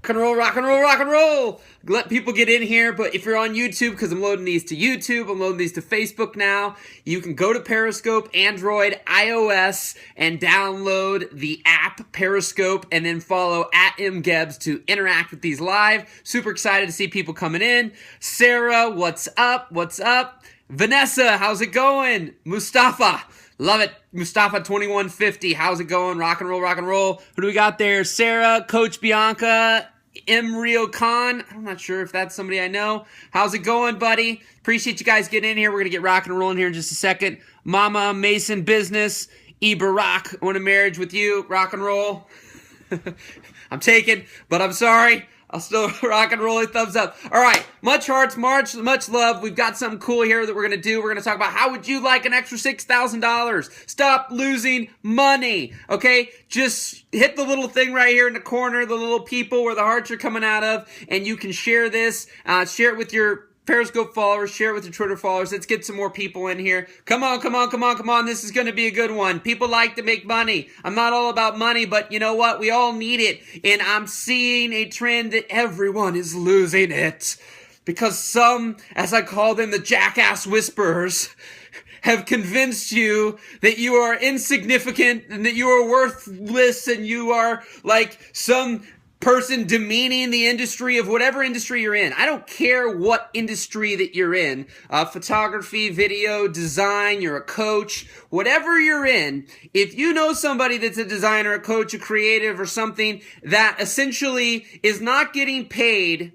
Rock and roll, rock and roll, rock and roll. Let people get in here, but if you're on YouTube, because I'm loading these to YouTube, I'm loading these to Facebook now, you can go to Periscope, Android, iOS, and download the app Periscope, and then follow @mgebs to interact with these live. Super excited to see people coming in. Sarah, what's up? What's up? Vanessa, how's it going? Mustafa, love it. Mustafa 2150, how's it going? Rock and roll, rock and roll. Who do we got there? Sarah, Coach Bianca, Rio Khan. I'm not sure if that's somebody I know. How's it going, buddy? Appreciate you guys getting in here. We're going to get rocking and rolling here in just a second. Mama, Mason Business, Barack, I want a marriage with you. Rock and roll. I'm taken, but I'm sorry. I'll still rock and roll. Thumbs up. All right. Much hearts, much love. We've got something cool here that we're going to do. We're going to talk about how would you like an extra $6,000? Stop losing money. Okay? Just hit the little thing right here in the corner, the little people where the hearts are coming out of, and you can share this. Share it with your Periscope followers, share it with your Twitter followers. Let's get some more people in here. Come on, come on, come on, come on. This is going to be a good one. People like to make money. I'm not all about money, but you know what? We all need it. And I'm seeing a trend that everyone is losing it. Because some, as I call them, the jackass whisperers, have convinced you that you are insignificant and that you are worthless and you are like some person demeaning the industry of whatever industry you're in. I don't care what industry that you're in. Photography, video, design, you're a coach, whatever you're in. If you know somebody that's a designer, a coach, a creative, or something that essentially is not getting paid,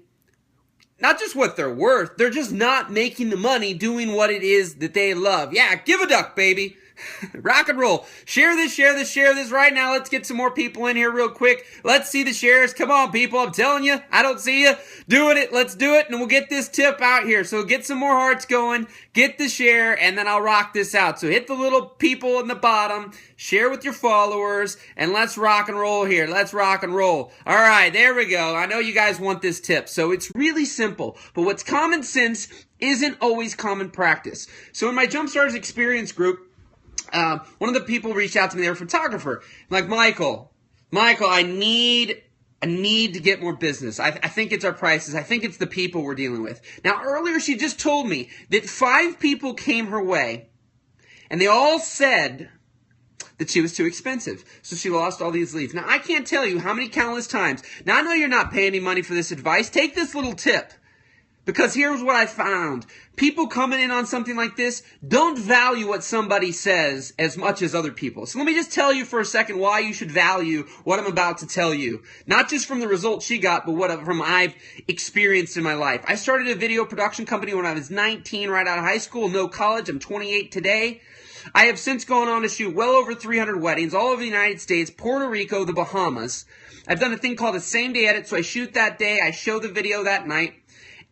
not just what they're worth, they're just not making the money doing what it is that they love. Yeah, give a duck, baby. Rock and roll. Share this right now. Let's get some more people in here real quick. Let's see the shares. Come on, people. I'm telling you, I don't see you doing it. Let's do it, and we'll get this tip out here. So get some more hearts going. Get the share, and then I'll rock this out. So hit the little people in the bottom. Share with your followers, and let's rock and roll here. Let's rock and roll. All right, there we go. I know you guys want this tip. So it's really simple, but what's common sense isn't always common practice. So in my Jumpstarters experience group, one of the people reached out to me. They were a photographer. Like, Michael, I need to get more business. I think it's our prices. I think it's the people we're dealing with. Now, earlier she just told me that 5 people came her way, and they all said that she was too expensive. So she lost all these leads. Now, I can't tell you how many countless times. Now, I know you're not paying any money for this advice. Take this little tip. Because here's what I found. People coming in on something like this don't value what somebody says as much as other people. So let me just tell you for a second why you should value what I'm about to tell you. Not just from the results she got, but from I've experienced in my life. I started a video production company when I was 19, right out of high school, no college. I'm 28 today. I have since gone on to shoot well over 300 weddings all over the United States, Puerto Rico, the Bahamas. I've done a thing called a same-day edit, so I shoot that day, I show the video that night.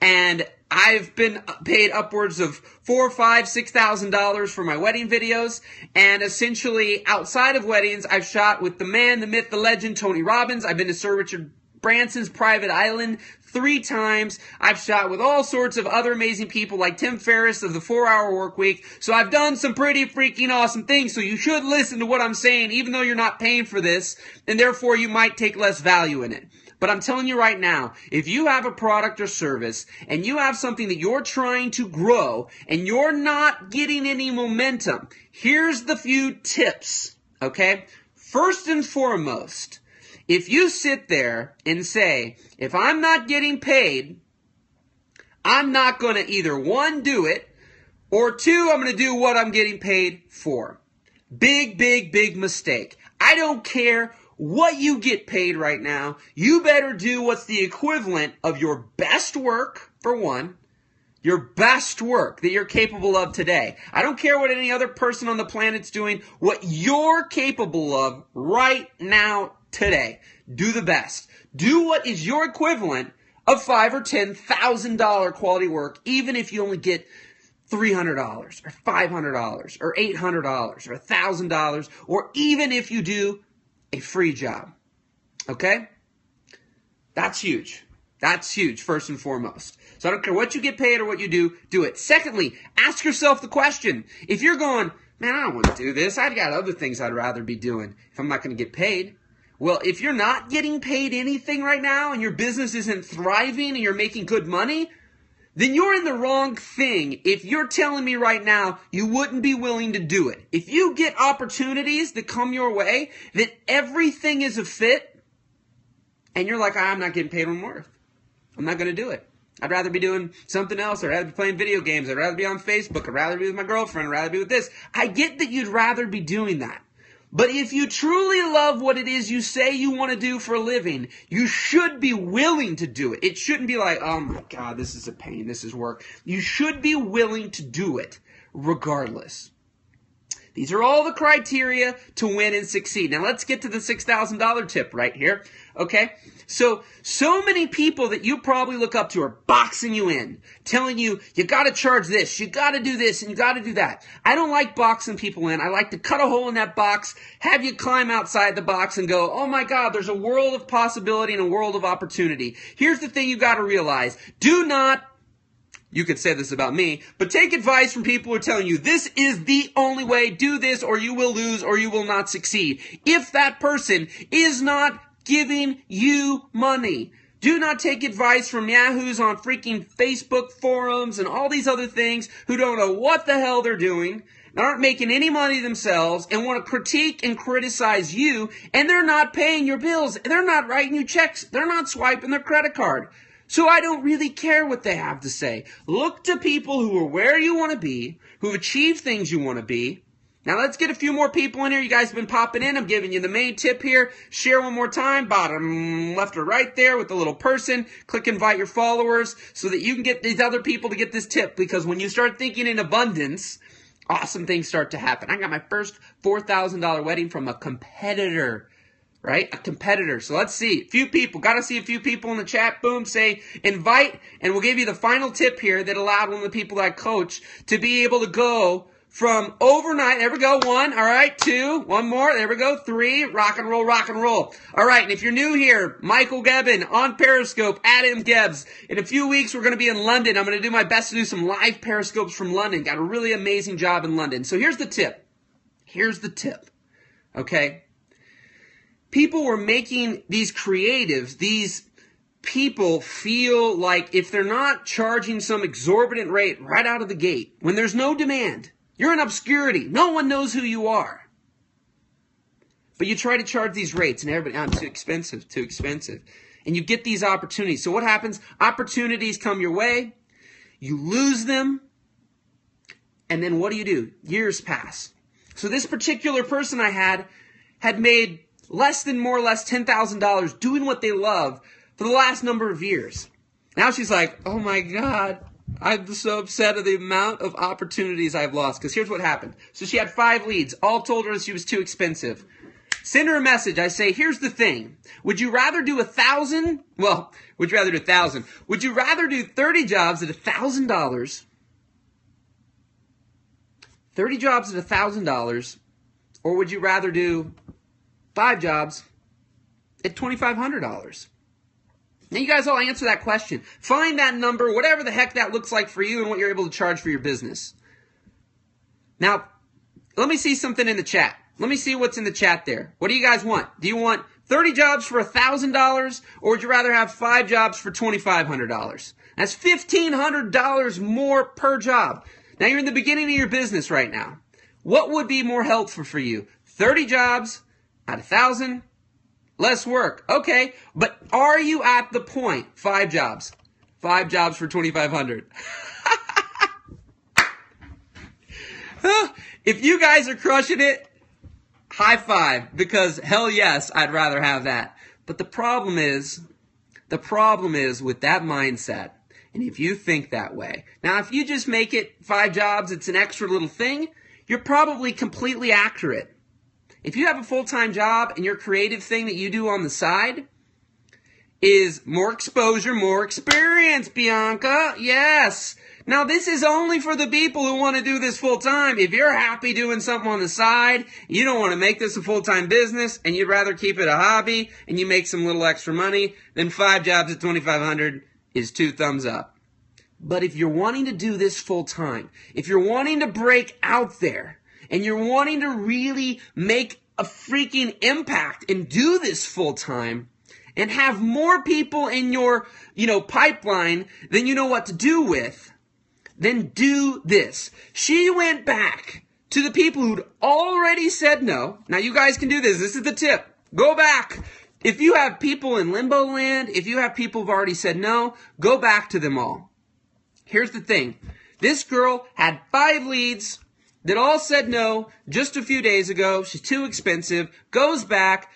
And I've been paid upwards of $4,000, $5,000, $6,000 for my wedding videos. And essentially, outside of weddings, I've shot with the man, the myth, the legend, Tony Robbins. I've been to Sir Richard Branson's private island 3 times. I've shot with all sorts of other amazing people like Tim Ferriss of the 4-Hour Work Week. So I've done some pretty freaking awesome things. So you should listen to what I'm saying, even though you're not paying for this. And therefore, you might take less value in it. But I'm telling you right now, if you have a product or service and you have something that you're trying to grow and you're not getting any momentum, here's the few tips, okay? First and foremost, if you sit there and say, if I'm not getting paid, I'm not going to either 1, do it, or 2, I'm going to do what I'm getting paid for. Big, big, big mistake. I don't care what you get paid right now. You better do what's the equivalent of your best work, for one, your best work that you're capable of today. I don't care what any other person on the planet's doing. What you're capable of right now, today. Do the best. Do what is your equivalent of $5,000 or $10,000 quality work, even if you only get $300 or $500 or $800 or $1,000, or even if you do a free job. Okay? That's huge. That's huge, first and foremost. So I don't care what you get paid or what you do it. Secondly, ask yourself the question. If you're going, man, I don't want to do this. I've got other things I'd rather be doing if I'm not going to get paid. Well, if you're not getting paid anything right now and your business isn't thriving and you're making good money, then you're in the wrong thing if you're telling me right now you wouldn't be willing to do it. If you get opportunities that come your way, that everything is a fit, and you're like, I'm not getting paid what I'm worth. I'm not going to do it. I'd rather be doing something else. I'd rather be playing video games. I'd rather be on Facebook. I'd rather be with my girlfriend. I'd rather be with this. I get that you'd rather be doing that. But if you truly love what it is you say you want to do for a living, you should be willing to do it. It shouldn't be like, oh my God, this is a pain, this is work. You should be willing to do it regardless. These are all the criteria to win and succeed. Now let's get to the $6,000 tip right here. Okay? So many people that you probably look up to are boxing you in, telling you, you got to charge this, you got to do this, and you got to do that. I don't like boxing people in. I like to cut a hole in that box, have you climb outside the box and go, oh my God, there's a world of possibility and a world of opportunity. Here's the thing you got to realize. Do not, you could say this about me, but take advice from people who are telling you this is the only way, do this or you will lose or you will not succeed. If that person is not giving you money, do not take advice from yahoos on freaking Facebook forums and all these other things who don't know what the hell they're doing, aren't making any money themselves, and want to critique and criticize you, and they're not paying your bills, they're not writing you checks, they're not swiping their credit card. So I don't really care what they have to say. Look to people who are where you want to be, who've achieved things you want to be. Now let's get a few more people in here. You guys have been popping in. I'm giving you the main tip here. Share one more time, bottom left or right there with the little person. Click invite your followers so that you can get these other people to get this tip, because when you start thinking in abundance, awesome things start to happen. I got my first $4,000 wedding from a competitor. Right? A competitor. So let's see. A few people. Got to see a few people in the chat. Boom. Say invite. And we'll give you the final tip here that allowed one of the people that I coach to be able to go from overnight. There we go. 1. All right. 2. 1 more. There we go. 3. Rock and roll, rock and roll. All right. And if you're new here, Michael Gebbin on Periscope, Adam Gebbs. In a few weeks, we're going to be in London. I'm going to do my best to do some live Periscopes from London. Got a really amazing job in London. So here's the tip. Here's the tip. Okay? People were making these creatives, these people feel like if they're not charging some exorbitant rate right out of the gate, when there's no demand, you're in obscurity, no one knows who you are. But you try to charge these rates and everybody, I'm too expensive. And you get these opportunities. So what happens? Opportunities come your way, you lose them, and then what do? Years pass. So this particular person I had made more or less $10,000 doing what they love for the last number of years. Now she's like, oh my God, I'm so upset at the amount of opportunities I've lost. Because here's what happened. So she had 5 leads. All told her she was too expensive. Send her a message. I say, here's the thing. Would you rather do 1,000? Well, would you rather do 1,000? Would you rather do 30 jobs at $1,000? 30 jobs at $1,000? Or would you rather do 5 jobs at $2,500? Now you guys all answer that question. Find that number, whatever the heck that looks like for you and what you're able to charge for your business. Now, let me see something in the chat. Let me see what's in the chat there. What do you guys want? Do you want 30 jobs for $1,000, or would you rather have 5 jobs for $2,500? That's $1,500 more per job. Now you're in the beginning of your business right now. What would be more helpful for you? 30 jobs at 1,000, less work. Okay, but are you at the point? 5 jobs. 5 jobs for 2,500. If you guys are crushing it, high five, because hell yes, I'd rather have that. But the problem is with that mindset, and if you think that way, now if you just make it 5 jobs, it's an extra little thing, you're probably completely accurate. If you have a full-time job and your creative thing that you do on the side is more exposure, more experience, Bianca, yes. Now, this is only for the people who want to do this full-time. If you're happy doing something on the side, you don't want to make this a full-time business, and you'd rather keep it a hobby, and you make some little extra money, then 5 jobs at $2,500 is 2 thumbs up. But if you're wanting to do this full-time, if you're wanting to break out there, and you're wanting to really make a freaking impact and do this full time and have more people in your, pipeline than you know what to do with, then do this. She went back to the people who'd already said no. Now you guys can do this. This is the tip. Go back. If you have people in limbo land, if you have people who've already said no, go back to them all. Here's the thing. This girl had 5 leads that all said no just a few days ago. She's too expensive. Goes back,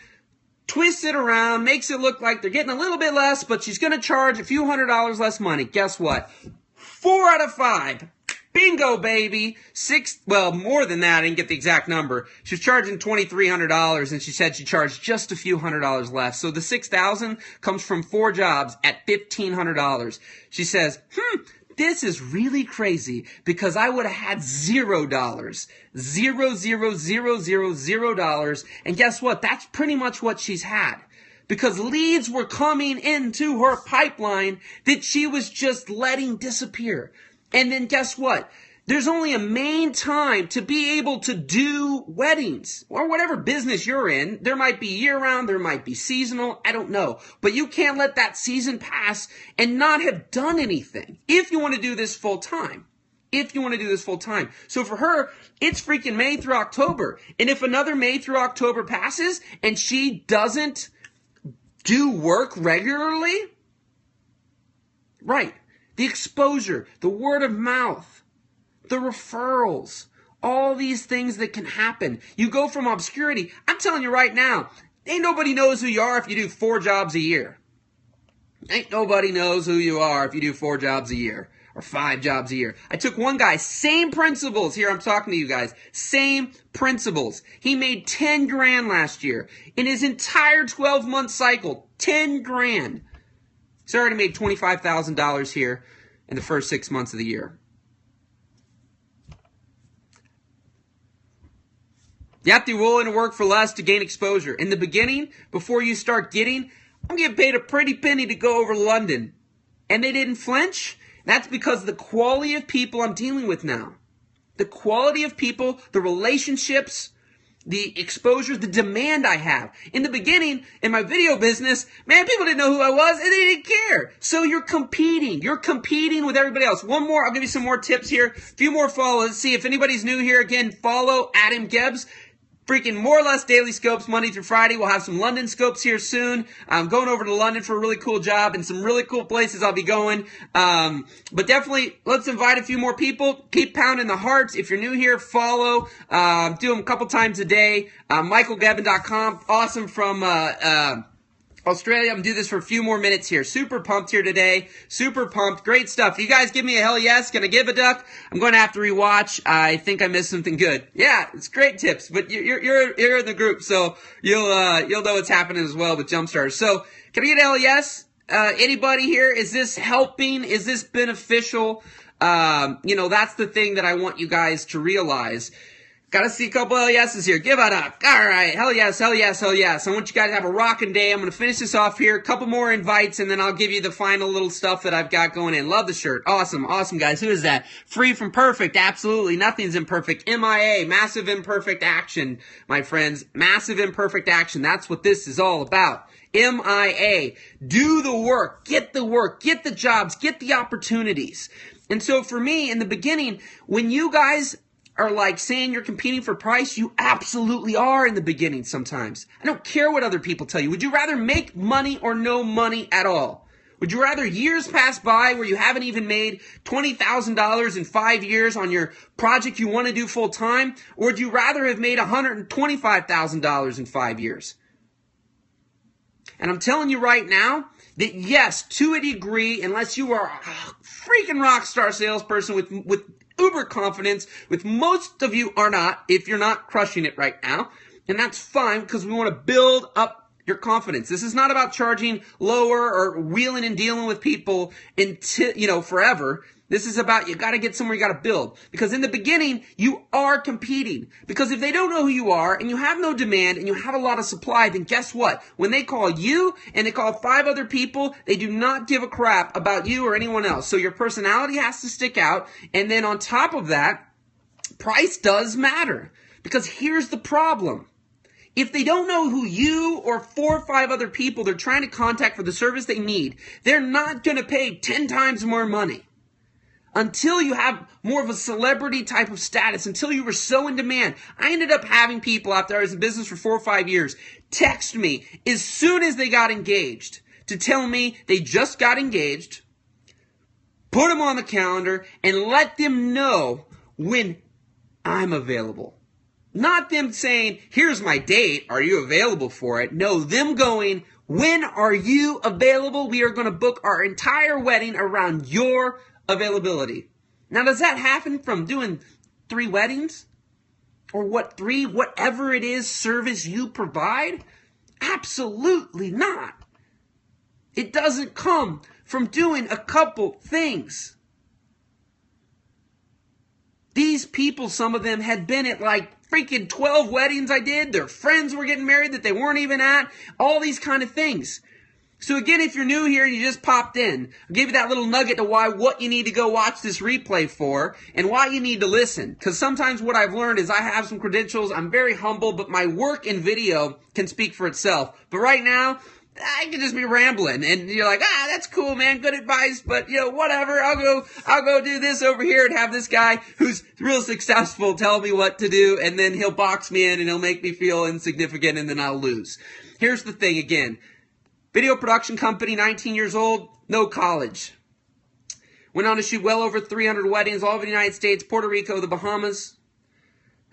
twists it around, makes it look like they're getting a little bit less, but she's going to charge a few $100s less money. Guess what? 4 out of 5. Bingo, baby. More than that. I didn't get the exact number. She was charging $2,300, and she said she charged just a few $100s less. So the $6,000 comes from 4 jobs at $1,500. She says, this is really crazy because I would have had $0. $0. And guess what? That's pretty much what she's had. Because leads were coming into her pipeline that she was just letting disappear. And then guess what? There's only a main time to be able to do weddings or whatever business you're in. There might be year-round, there might be seasonal, I don't know. But you can't let that season pass and not have done anything if you want to do this full time. So for her, it's freaking May through October. And if another May through October passes and she doesn't do work regularly, right, the exposure, the word of mouth, the referrals, all these things that can happen. You go from obscurity. I'm telling you right now, ain't nobody knows who you are if you do 4 jobs a year. Ain't nobody knows who you are if you do 4 jobs a year or 5 jobs a year. I took one guy, same principles. Here, I'm talking to you guys. Same principles. He made 10 grand last year. In his entire 12-month cycle, 10 grand. He's already made $25,000 here in the first 6 months of the year. You have to be willing to work for less to gain exposure. In the beginning, before you start getting, I'm getting paid a pretty penny to go over to London. And they didn't flinch. That's because of the quality of people I'm dealing with now. The quality of people, the relationships, the exposure, the demand I have. In the beginning, in my video business, man, people didn't know who I was and they didn't care. So you're competing. You're competing with everybody else. One more, I'll give you some more tips here. A few more follows. See if anybody's new here. Again, follow Adam Gebbs. Freaking more or less daily scopes Monday through Friday. We'll have some London scopes here soon. I'm going over to London for a really cool job and some really cool places I'll be going. But definitely, let's invite a few more people. Keep pounding the hearts. If you're new here, follow. Do them a couple times a day. MichaelGebbin.com. Awesome from Australia. I'm going to do this for a few more minutes here. Super pumped here today. Super pumped. Great stuff. You guys give me a hell yes. Gonna give a duck. I'm going to have to rewatch. I think I missed something good. Yeah, it's great tips, but you're in the group, so you'll know what's happening as well with Jumpstarters. So can I get a hell yes? Anybody here? Is this helping? Is this beneficial? That's the thing that I want you guys to realize. Gotta see a couple of yeses here. Give it up. All right. Hell yes, hell yes, hell yes. I want you guys to have a rocking day. I'm going to finish this off here. A couple more invites, and then I'll give you the final little stuff that I've got going in. Love the shirt. Awesome. Awesome, guys. Who is that? Free from perfect. Absolutely. Nothing's imperfect. MIA. Massive imperfect action, my friends. Massive imperfect action. That's what this is all about. MIA. Do the work. Get the jobs. Get the opportunities. And so for me, in the beginning, when you guys are like saying you're competing for price, you absolutely are in the beginning sometimes. I don't care what other people tell you. Would you rather make money or no money at all? Would you rather years pass by where you haven't even made $20,000 in 5 years on your project you want to do full time? Or would you rather have made $125,000 in 5 years? And I'm telling you right now that yes, to a degree, unless you are a freaking rock star salesperson with uber confidence, which most of you are not if you're not crushing it right now. And that's fine because we want to build up your confidence. This is not about charging lower or wheeling and dealing with people until, forever. This is about you got to get somewhere, you got to build. Because in the beginning, you are competing. Because if they don't know who you are and you have no demand and you have a lot of supply, then guess what? When they call you and they call 5 other people, they do not give a crap about you or anyone else. So your personality has to stick out. And then on top of that, price does matter. Because here's the problem. If they don't know who you or 4 or 5 other people they're trying to contact for the service they need, they're not going to pay 10 times more money. Until you have more of a celebrity type of status, until you were so in demand. I ended up having people after I was in business for 4 or 5 years text me as soon as they got engaged to tell me they just got engaged, put them on the calendar, and let them know when I'm available. Not them saying, here's my date, are you available for it? No, them going, when are you available? We are going to book our entire wedding around your availability. Now, does that happen from doing 3 weddings? Or whatever it is service you provide? Absolutely not. It doesn't come from doing a couple things. These people, some of them had been at like freaking 12 weddings I did. Their friends were getting married that they weren't even at. All these kind of things. So again, if you're new here and you just popped in, I'll give you that little nugget to what you need to go watch this replay for and why you need to listen. Because sometimes what I've learned is I have some credentials. I'm very humble, but my work in video can speak for itself. But right now, I could just be rambling, and you're like, that's cool, man, good advice, but, whatever, I'll go do this over here and have this guy who's real successful tell me what to do, and then he'll box me in, and he'll make me feel insignificant, and then I'll lose. Here's the thing again. Video production company, 19 years old, no college. Went on to shoot well over 300 weddings all over the United States, Puerto Rico, the Bahamas.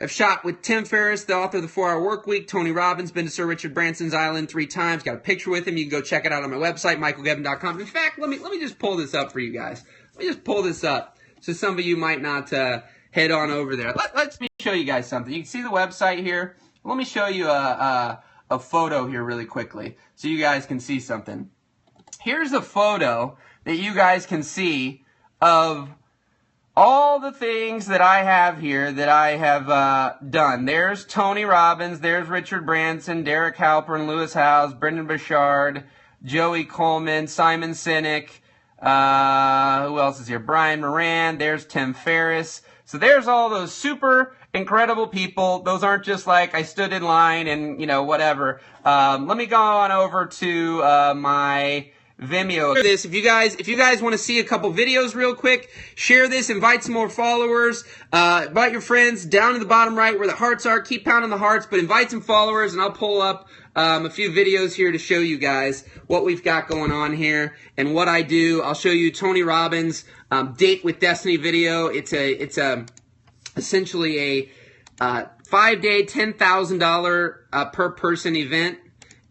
I've shot with Tim Ferriss, the author of The 4-Hour Workweek. Tony Robbins, been to Sir Richard Branson's island 3 times. Got a picture with him. You can go check it out on my website, michaelgebben.com. In fact, let me just pull this up for you guys. Let me just pull this up so some of you might not head on over there. Let me show you guys something. You can see the website here. Let me show you a photo here really quickly so you guys can see something. Here's a photo that you guys can see of all the things that I have here that I have done. There's Tony Robbins, there's Richard Branson, Derek Halpern, Lewis Howes, Brendan Burchard, Joey Coleman, Simon Sinek, who else is here? Brian Moran, there's Tim Ferriss. So there's all those super incredible people. Those aren't just like I stood in line and, whatever. Let me go on over to my Vimeo. This, if you guys want to see a couple videos real quick, share this, invite some more followers, invite your friends down to the bottom right where the hearts are. Keep pounding the hearts, but invite some followers, and I'll pull up a few videos here to show you guys what we've got going on here and what I do. I'll show you Tony Robbins' Date with Destiny video. It's essentially a 5-day, $10,000 per person event.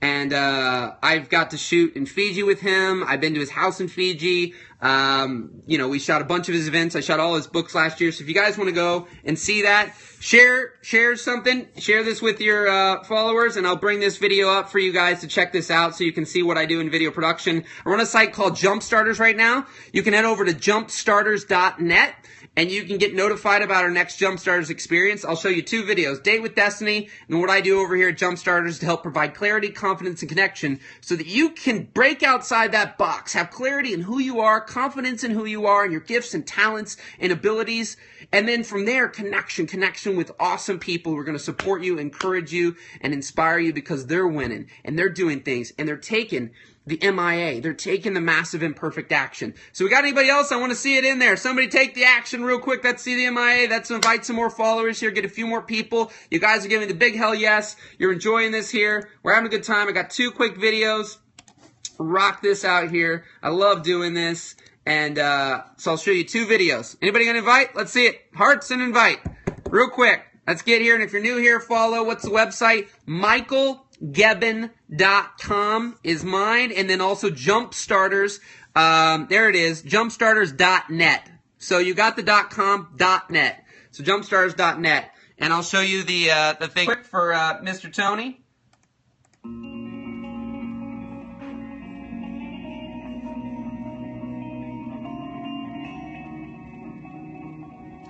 And I've got to shoot in Fiji with him. I've been to his house in Fiji. We shot a bunch of his events. I shot all his books last year. So if you guys want to go and see that, share something. Share this with your followers, and I'll bring this video up for you guys to check this out so you can see what I do in video production. I run a site called Jumpstarters right now. You can head over to jumpstarters.net. And you can get notified about our next Jumpstarters experience. I'll show you 2 videos, Date with Destiny, and what I do over here at Jumpstarters to help provide clarity, confidence, and connection so that you can break outside that box, have clarity in who you are, confidence in who you are, and your gifts and talents and abilities. And then from there, connection with awesome people who are going to support you, encourage you, and inspire you because they're winning, and they're doing things, and they're taking the MIA. They're taking the massive imperfect action. So we got anybody else? I want to see it in there. Somebody take the action real quick. Let's see the MIA. Let's invite some more followers here. Get a few more people. You guys are giving the big hell yes. You're enjoying this here. We're having a good time. I got 2 quick videos. Rock this out here. I love doing this. And so I'll show you 2 videos. Anybody going to invite? Let's see it. Hearts and invite. Real quick. Let's get here. And if you're new here, follow. What's the website? michaelgebben.com is mine. And then also Jumpstarters. There it is. Jumpstarters.net. So you got the .com.net. So Jumpstarters.net. And I'll show you the thing for Mr. Tony.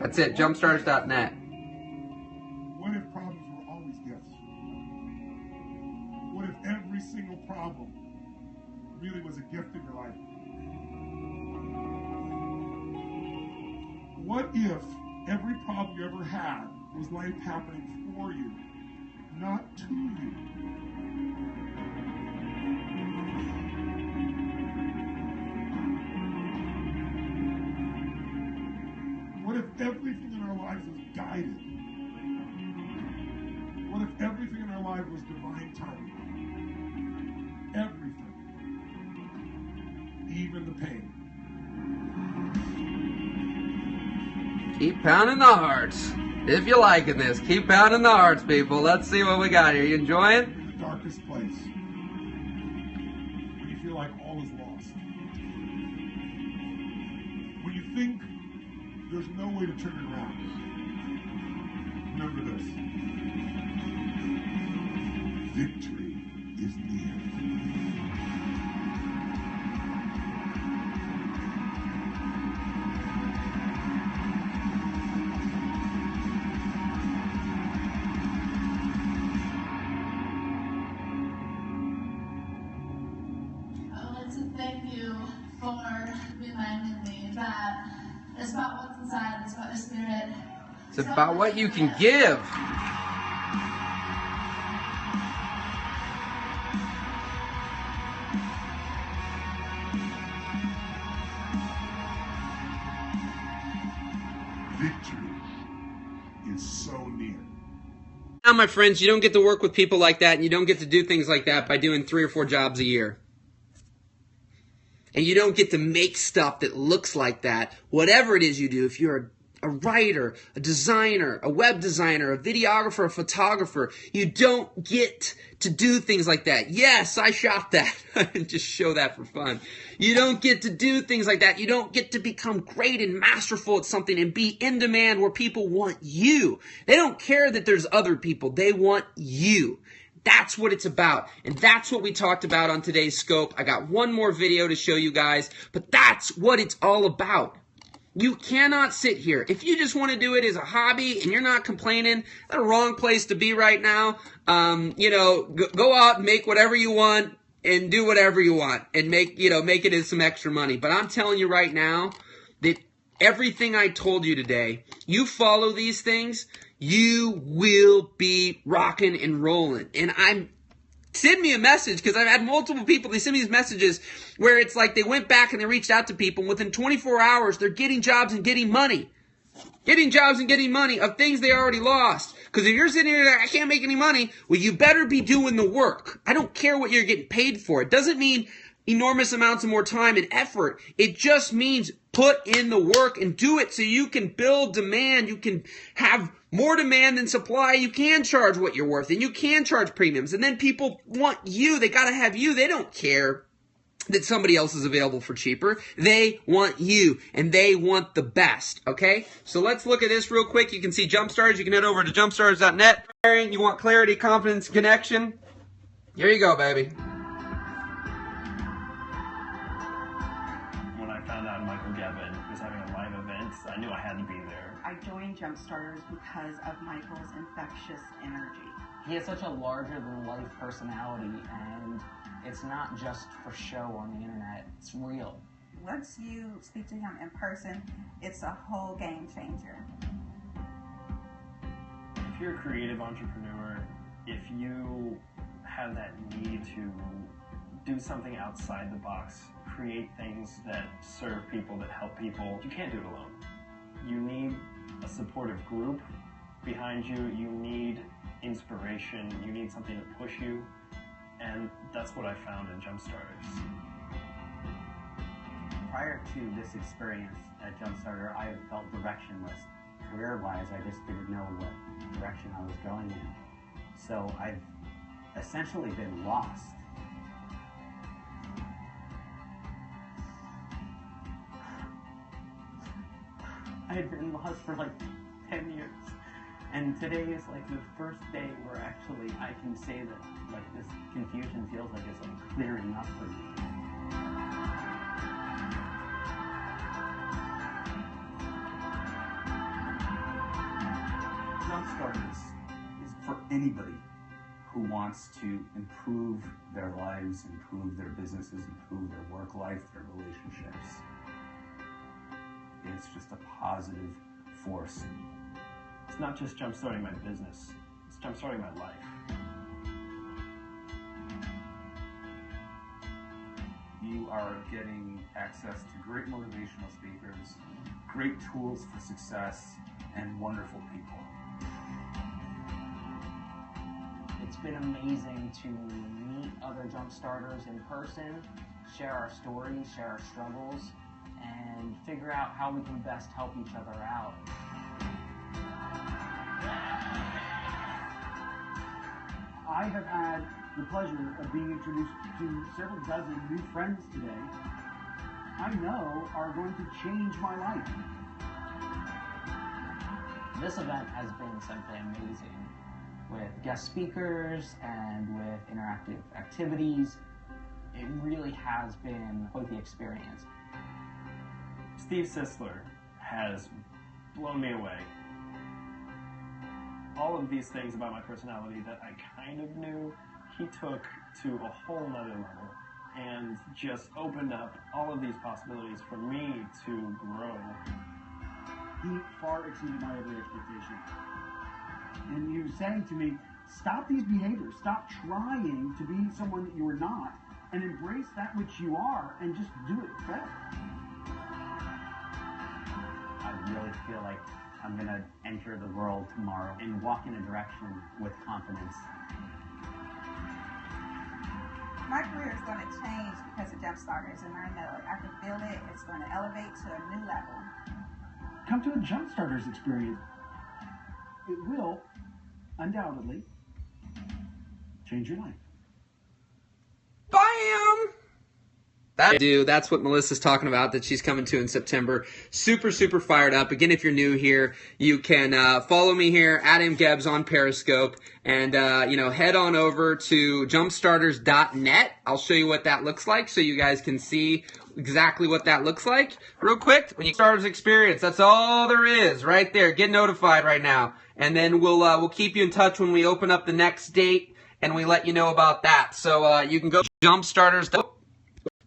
That's it. Jumpstarters.net. What if problems were always gifts? What if every single problem really was a gift in your life? What if every problem you ever had was life happening for you not to you. What if everything in our lives was guided? What if everything in our life was divine timing? Everything. Even the pain. Keep pounding the hearts. If you're liking this, keep pounding the hearts, people. Let's see what we got here. You enjoying? In the darkest place. When you feel like all is lost. When you think there's no way to turn it around. Remember this. Victory is near. Thank you for reminding me that it's about what's inside, it's about your spirit. It's about what you can give. Victory is so near. Now, my friends, you don't get to work with people like that, and you don't get to do things like that by doing 3 or 4 jobs a year. And you don't get to make stuff that looks like that. Whatever it is you do, if you're a writer, a designer, a web designer, a videographer, a photographer, you don't get to do things like that. Yes, I shot that. I didn't just show that for fun. You don't get to do things like that. You don't get to become great and masterful at something and be in demand where people want you. They don't care that there's other people. They want you. That's what it's about. And that's what we talked about on today's Scope. I got one more video to show you guys, but that's what it's all about. You cannot sit here. If you just want to do it as a hobby and you're not complaining, that's the wrong place to be right now. Go out and make whatever you want and do whatever you want and make it as some extra money. But I'm telling you right now that everything I told you today, you follow these things, you will be rocking and rolling. And send me a message, because I've had multiple people, they send me these messages where it's like they went back and they reached out to people, and within 24 hours, they're getting jobs and getting money. Getting jobs and getting money of things they already lost. Because if you're sitting here, I can't make any money, well, you better be doing the work. I don't care what you're getting paid for. It doesn't mean enormous amounts of more time and effort. It just means put in the work and do it so you can build demand. You can have more demand than supply. You can charge what you're worth, and you can charge premiums. And then people want you. They got to have you. They don't care that somebody else is available for cheaper. They want you, and they want the best, okay? So let's look at this real quick. You can see Jumpstarters. You can head over to jumpstarters.net. You want clarity, confidence, connection? Here you go, baby. When I found out Michael Gavin was having a live event, I knew I had to be there. I joined Jumpstarters because of Michael's infectious energy. He has such a larger-than-life personality, and it's not just for show on the internet. It's real. Once you speak to him in person, it's a whole game changer. If you're a creative entrepreneur, if you have that need to do something outside the box, create things that serve people, that help people, you can't do it alone. You need a supportive group behind you. You need inspiration. You need something to push you. And that's what I found in Jumpstarters. Prior to this experience at Jumpstarter, I felt directionless. Career-wise, I just didn't know what direction I was going in. So I've essentially been lost. I had been lost for like 10 years. And today is like the first day where actually I can say that like this confusion feels like it's like clearing up for me. Jumpstarters is for anybody who wants to improve their lives, improve their businesses, improve their work life, their relationships. It's just a positive force. It's not just jumpstarting my business, it's jumpstarting my life. You are getting access to great motivational speakers, great tools for success, and wonderful people. It's been amazing to meet other Jumpstarters in person, share our stories, share our struggles, and figure out how we can best help each other out. I have had the pleasure of being introduced to several dozen new friends today I know are going to change my life. This event has been simply amazing, with guest speakers and with interactive activities. It really has been quite the experience. Steve Sisler has blown me away. All of these things about my personality that I kind of knew, he took to a whole nother level and just opened up all of these possibilities for me to grow. He far exceeded my every expectation. And he was saying to me, stop these behaviors, stop trying to be someone that you are not, and embrace that which you are, and just do it better. I really feel like I'm going to enter the world tomorrow and walk in a direction with confidence. My career is going to change because of Jumpstarters, and I know it. I can feel it. It's going to elevate to a new level. Come to a Jumpstarters experience. It will, undoubtedly, change your life. Bam! That's what Melissa's talking about, that she's coming to in September. Super, super fired up. Again, if you're new here, you can follow me here at mgebs on Periscope, and head on over to jumpstarters.net. I'll show you what that looks like so you guys can see exactly what that looks like. Real quick, when you Starters experience, that's all there is right there. Get notified right now, and then we'll keep you in touch when we open up the next date and we let you know about that. So you can go to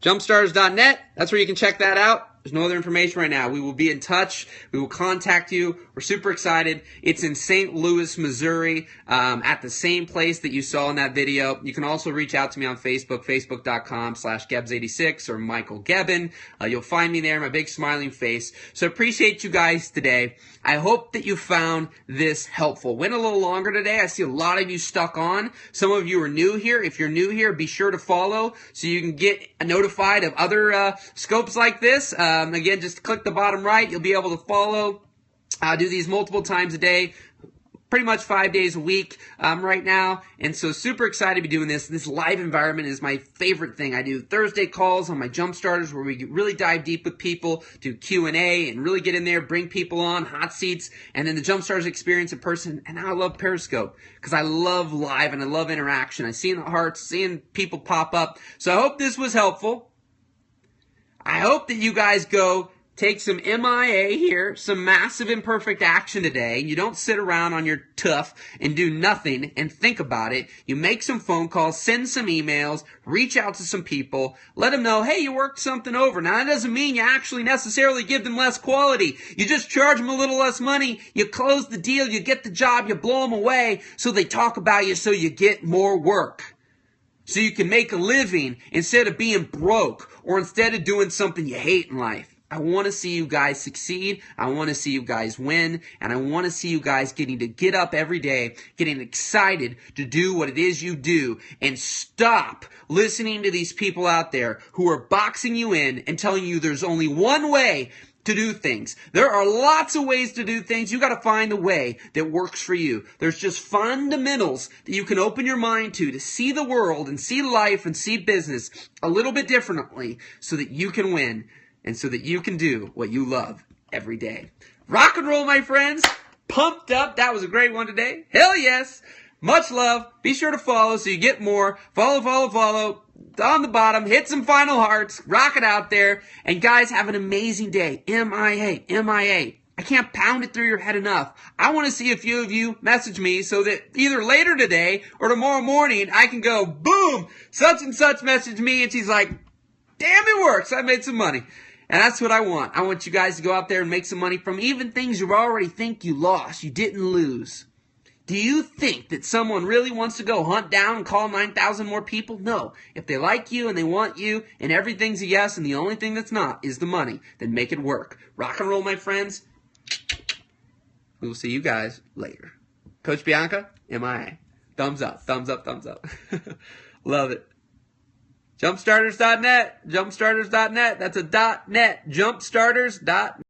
Jumpstarters.net. That's where you can check that out. There's no other information right now. We will be in touch. We will contact you. We're super excited. It's in St. Louis, Missouri, at the same place that you saw in that video. You can also reach out to me on Facebook, facebook.com/Gebs86 or Michael Gebbin. You'll find me there, my big smiling face. So appreciate you guys today. I hope that you found this helpful. Went a little longer today. I see a lot of you stuck on. Some of you are new here. If you're new here, be sure to follow so you can get notified of other scopes like this. Again, just click the bottom right. You'll be able to follow. I do these multiple times a day, pretty much 5 days a week right now. And so super excited to be doing this. This live environment is my favorite thing. I do Thursday calls on my Jumpstarters where we really dive deep with people, do Q&A, and really get in there, bring people on, hot seats, and then the Jumpstarters experience in person. And now I love Periscope because I love live and I love interaction. I see the hearts, seeing people pop up. So I hope this was helpful. I hope that you guys go take some MIA here, some massive imperfect action today. You don't sit around on your tuff and do nothing and think about it. You make some phone calls, send some emails, reach out to some people, let them know, hey, you worked something over. Now, that doesn't mean you actually necessarily give them less quality. You just charge them a little less money. You close the deal. You get the job. You blow them away so they talk about you so you get more work. So you can make a living instead of being broke or instead of doing something you hate in life. I want to see you guys succeed. I want to see you guys win. And I want to see you guys getting to get up every day, getting excited to do what it is you do, and stop listening to these people out there who are boxing you in and telling you there's only one way to do things. There are lots of ways to do things. You got to find the way that works for you. There's just fundamentals that you can open your mind to see the world and see life and see business a little bit differently so that you can win and so that you can do what you love every day. Rock and roll, my friends. Pumped up. That was a great one today. Hell yes. Much love. Be sure to follow so you get more. Follow. On the bottom, hit some final hearts, rock it out there, and guys, have an amazing day. MIA. I can't pound it through your head enough. I want to see a few of you message me so that either later today or tomorrow morning I can go, boom, such and such messaged me, and she's like, damn, it works. I made some money. And that's what I want. I want you guys to go out there and make some money from even things you already think you lost. You didn't lose. Do you think that someone really wants to go hunt down and call 9,000 more people? No. If they like you and they want you and everything's a yes and the only thing that's not is the money, then make it work. Rock and roll, my friends. We will see you guys later. Coach Bianca, MIA. Thumbs up, thumbs up, thumbs up. Love it. Jumpstarters.net. Jumpstarters.net. That's a .net. Jumpstarters.net.